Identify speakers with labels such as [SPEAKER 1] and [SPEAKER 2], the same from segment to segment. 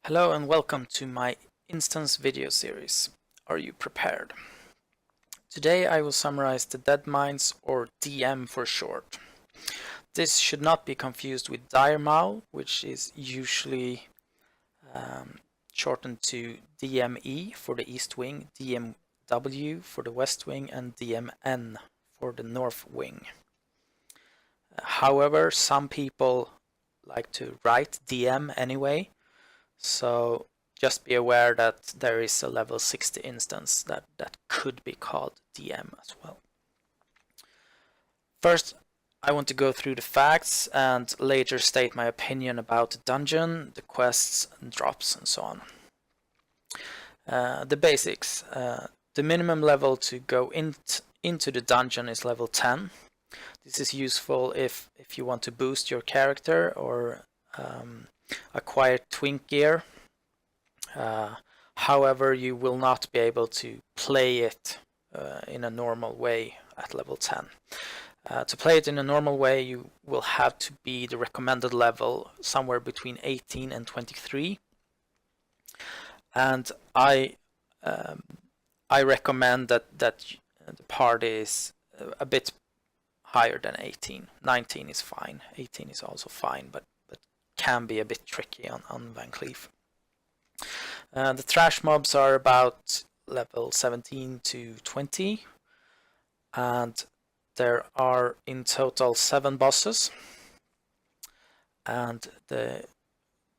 [SPEAKER 1] Hello and welcome to my instance video series. Are you prepared? Today I will summarize the Deadmines, or DM for short. This should not be confused with Dire Maul, which is usually shortened to DME for the East Wing, DMW for the West Wing, and DMN for the North Wing. However, some people like to write DM anyway, so just be aware that there is a level 60 instance that could be called DM as well. First, I want to go through the facts and later state my opinion about the dungeon, the quests, and drops, and so on. The basics. The minimum level to go into the dungeon is level 10. This is useful if you want to boost your character or acquire twink gear. However, you will not be able to play it in a normal way at level 10. To play it in a normal way, you will have to be the recommended level somewhere between 18 and 23. And I recommend that the party is a bit higher than 18. 19 is fine. 18 is also fine, but can be a bit tricky on Van Cleef. The trash mobs are about level 17 to 20, and there are in total 7 bosses, and the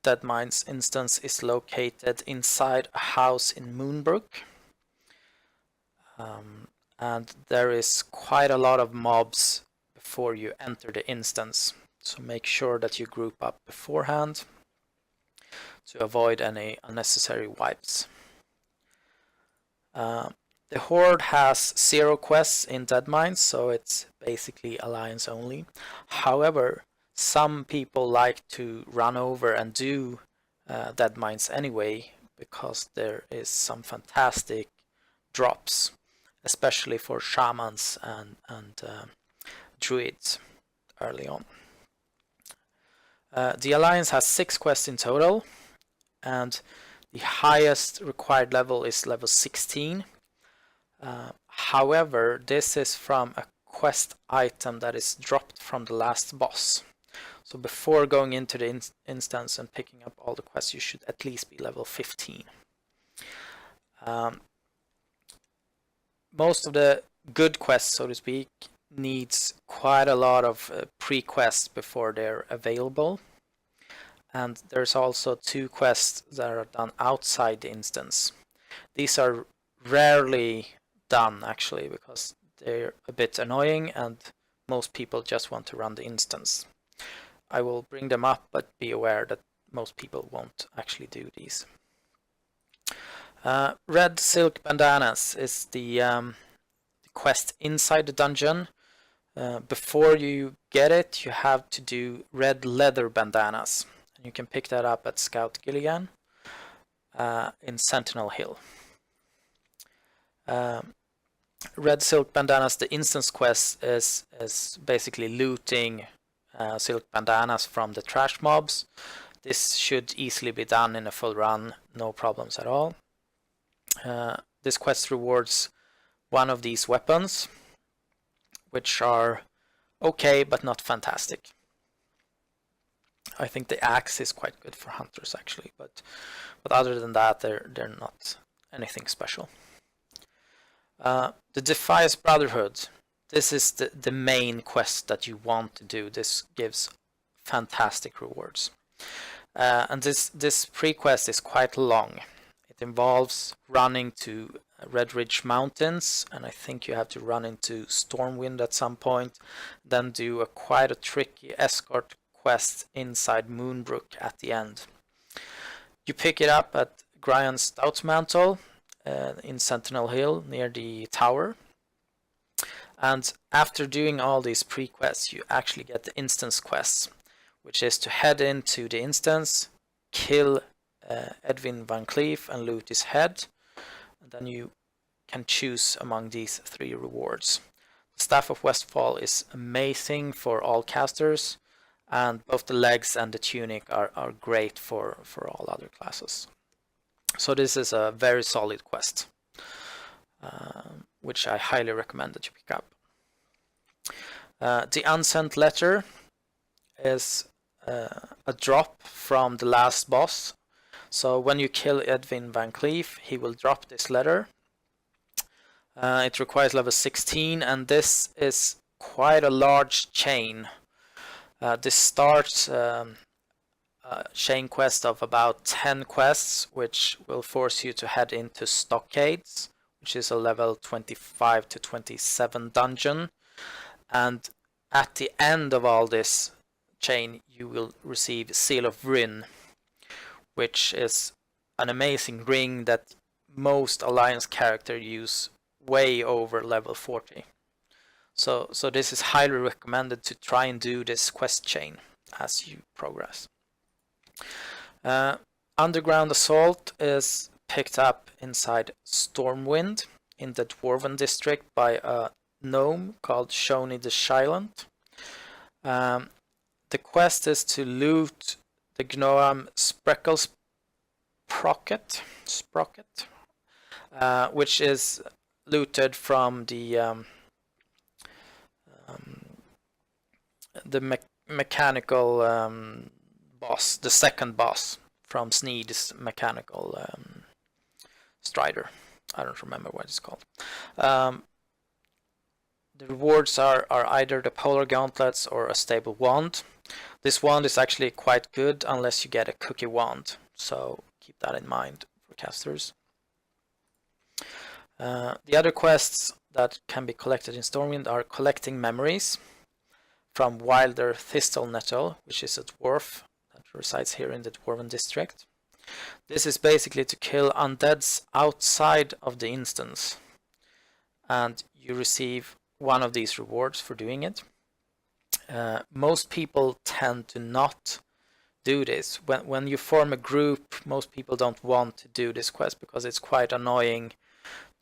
[SPEAKER 1] Deadmines instance is located inside a house in Moonbrook, and there is quite a lot of mobs before you enter the instance, so make sure that you group up beforehand to avoid any unnecessary wipes. The Horde has 0 quests in Deadmines, so it's basically alliance only. However, some people like to run over and do Deadmines anyway, because there is some fantastic drops, especially for shamans and druids early on. The alliance has 6 quests in total, and the highest required level is level 16. However, this is from a quest item that is dropped from the last boss. So before going into the instance and picking up all the quests, you should at least be level 15. Most of the good quests, so to speak, needs quite a lot of pre-quests before they're available. And there's also 2 quests that are done outside the instance. These are rarely done actually, because they're a bit annoying and most people just want to run the instance. I will bring them up, but be aware that most people won't actually do these. Red silk bandanas is the quest inside the dungeon. Before you get it, you have to do red leather bandanas. And you can pick that up at Scout Gilligan in Sentinel Hill. Red silk bandanas, the instance quest is basically looting silk bandanas from the trash mobs. This should easily be done in a full run, no problems at all. This quest rewards one of these weapons, which are okay but not fantastic. I think the axe is quite good for hunters actually, but other than that, they're not anything special. The Defias Brotherhood. This is the main quest that you want to do. This gives fantastic rewards. And this pre-quest is quite long. It involves running to Red Ridge Mountains, and I think you have to run into Stormwind at some point, then do quite a tricky escort quest inside Moonbrook at the end. You pick it up at Gryan's Stoutsmantle in Sentinel Hill near the tower, and after doing all these pre-quests you actually get the instance quests, which is to head into the instance, kill Edwin Van Cleef and loot his head, and then you can choose among these 3 rewards. The Staff of Westfall is amazing for all casters, and both the legs and the tunic are great for all other classes. So this is a very solid quest, which I highly recommend that you pick up. The Unsent Letter is a drop from the last boss. So when you kill Edwin Van Cleef, he will drop this letter. It requires level 16, and this is quite a large chain. This starts a chain quest of about 10 quests, which will force you to head into Stockades, which is a level 25 to 27 dungeon. And at the end of all this chain, you will receive Seal of Rin, which is an amazing ring that most Alliance characters use way over level 40. So this is highly recommended to try and do this quest chain as you progress. Underground Assault is picked up inside Stormwind in the Dwarven district by a gnome called Shoni the Silent. The quest is to loot the gnome Sprocket, which is looted from the mechanical boss, the second boss from Sneed's mechanical Strider. I don't remember what it's called. The rewards are either the Polar Gauntlets or a stable wand. This wand is actually quite good unless you get a cookie wand, so keep that in mind for casters. The other quests that can be collected in Stormwind are collecting memories from Wilder Thistle-Nettle, which is a dwarf that resides here in the Dwarven district. This is basically to kill undeads outside of the instance, and you receive one of these rewards for doing it. Most people tend to not do this. When you form a group, most people don't want to do this quest because it's quite annoying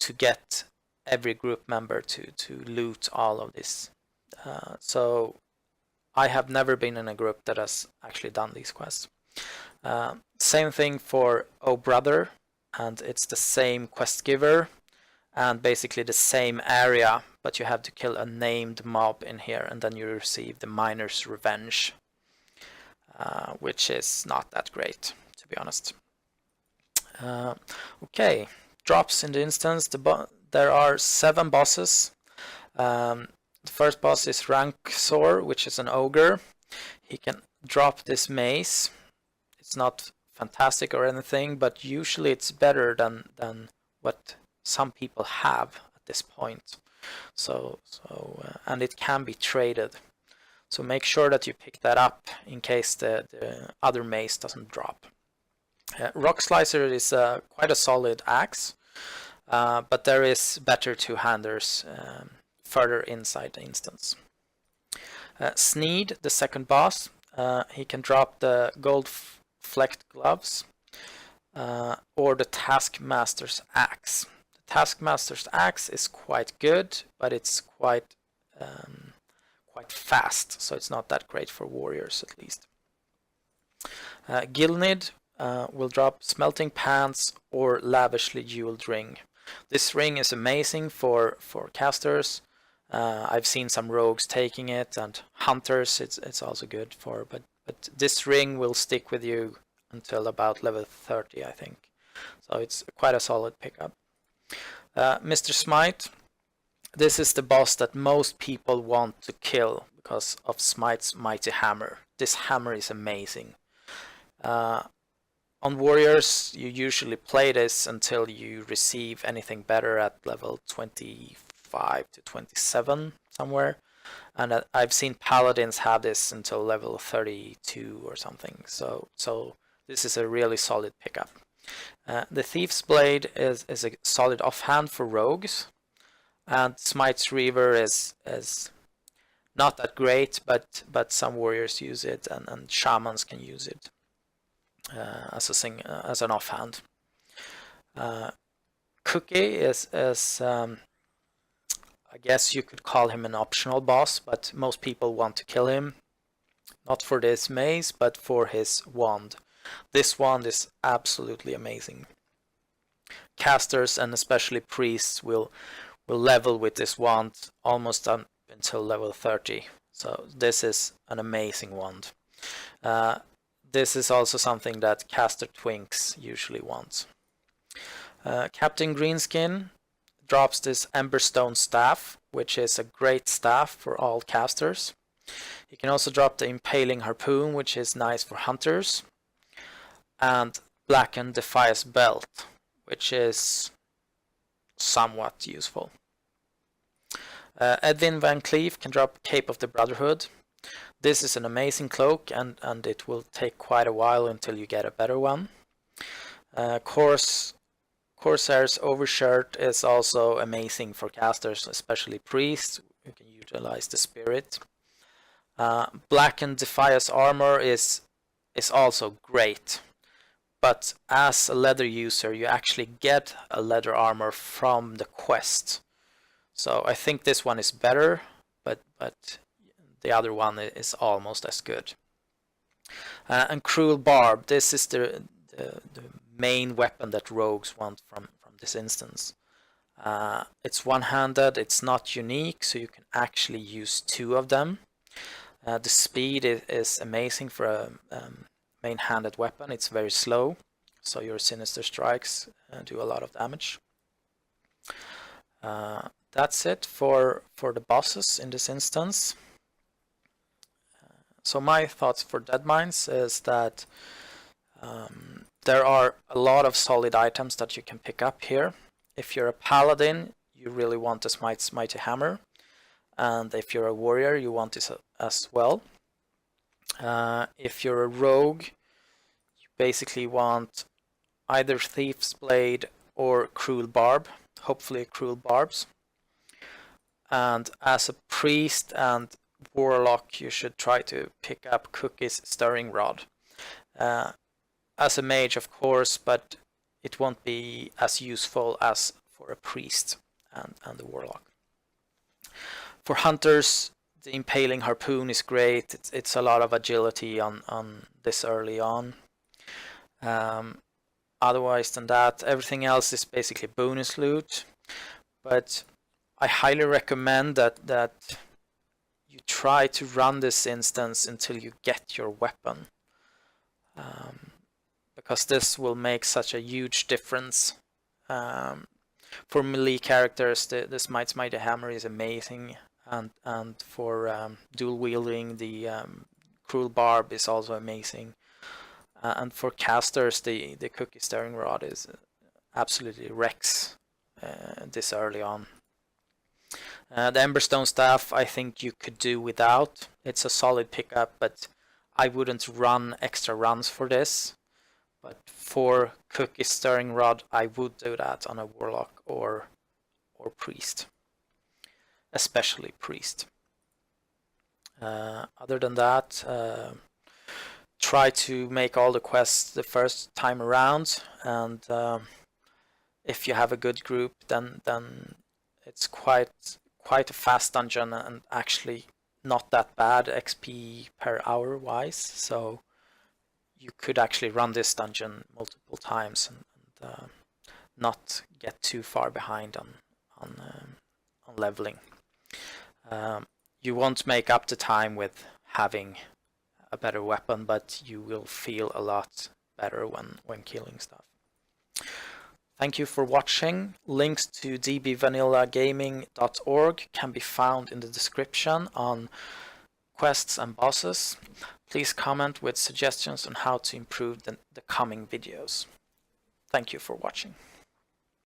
[SPEAKER 1] to get every group member to loot all of this. So I have never been in a group that has actually done these quests. Same thing for Oh Brother, and it's the same quest giver and basically the same area, but you have to kill a named mob in here, and then you receive the Miner's Revenge, which is not that great, to be honest. Okay, drops in the instance. There are 7 bosses. The first boss is rhahk'zor, which is an ogre. He can drop this mace. It's not fantastic or anything, but usually it's better than what some people have at this point. And it can be traded. So make sure that you pick that up in case the other mace doesn't drop. Rock Slicer is quite a solid axe, but there is better two-handers further inside the instance. Sneed, the second boss, he can drop the gold flecked gloves or the Taskmaster's axe. The Taskmaster's axe is quite good, but it's quite fast, so it's not that great for warriors at least. Gilnid will drop Smelting Pants or Lavishly Jeweled Ring. This ring is amazing for casters. I've seen some rogues taking it, and hunters it's also good for, but this ring will stick with you until about level 30, I think. So it's quite a solid pickup. Mr. Smight, this is the boss that most people want to kill because of Smite's mighty hammer. This hammer is amazing. On warriors, you usually play this until you receive anything better at level 25 to 27 somewhere, and I've seen paladins have this until level 32 or something. So this is a really solid pickup. The Thief's Blade is a solid offhand for rogues, and Smite's Reaver is not that great, but some warriors use it, and shamans can use it as an offhand. Cookie is I guess you could call him an optional boss, but most people want to kill him. Not for this mace, but for his wand. This wand is absolutely amazing. Casters and especially priests will level with this wand almost until level 30. So this is an amazing wand. This is also something that caster twinks usually want. Captain Greenskin drops this Emberstone staff, which is a great staff for all casters. He can also drop the Impaling Harpoon, which is nice for hunters, and Blackened Defias belt, which is somewhat useful. Edwin Van Cleef can drop Cape of the Brotherhood. This is an amazing cloak, and it will take quite a while until you get a better one. Corsair's Overshirt is also amazing for casters, especially priests who can utilize the spirit. Blackened Defias armor is also great, but as a leather user you actually get a leather armor from the quest. So I think this one is better, but the other one is almost as good. And Cruel Barb, this is the main weapon that rogues want from this instance. It's one-handed, it's not unique, so you can actually use two of them. The speed is amazing for a main-handed weapon. It's very slow, so your sinister strikes do a lot of damage. That's it for the bosses in this instance. So my thoughts for Deadmines is that there are a lot of solid items that you can pick up here. If you're a paladin, you really want the Smite's Mighty Hammer, and if you're a warrior, you want this as well. If you're a rogue, you basically want either Thief's Blade or Cruel Barb, hopefully Cruel Barbs. And as a priest and warlock, you should try to pick up Cookie's Stirring Rod. As a mage, of course, but it won't be as useful as for a priest and a warlock. For hunters, the Impaling Harpoon is great. It's a lot of agility on this early on. Otherwise than that, everything else is basically bonus loot. But I highly recommend that you try to run this instance until you get your weapon. Because this will make such a huge difference. For melee characters, the Smite's Mighty Hammer is amazing, and for dual wielding, the Cruel Barb is also amazing. And for casters, the Cookie Stirring Rod is absolutely wrecks this early on. The Emberstone Staff, I think you could do without. It's a solid pickup, but I wouldn't run extra runs for this. But for Cookie Stirring Rod, I would do that on a warlock or priest, especially priest. Other than that, try to make all the quests the first time around, and if you have a good group, then it's quite a fast dungeon and actually not that bad XP per hour wise. So you could actually run this dungeon multiple times and not get too far behind on leveling. You won't make up the time with having a better weapon, but you will feel a lot better when killing stuff. Thank you for watching. Links to dbvanillagaming.org can be found in the description on quests and bosses. Please comment with suggestions on how to improve the coming videos. Thank you for watching.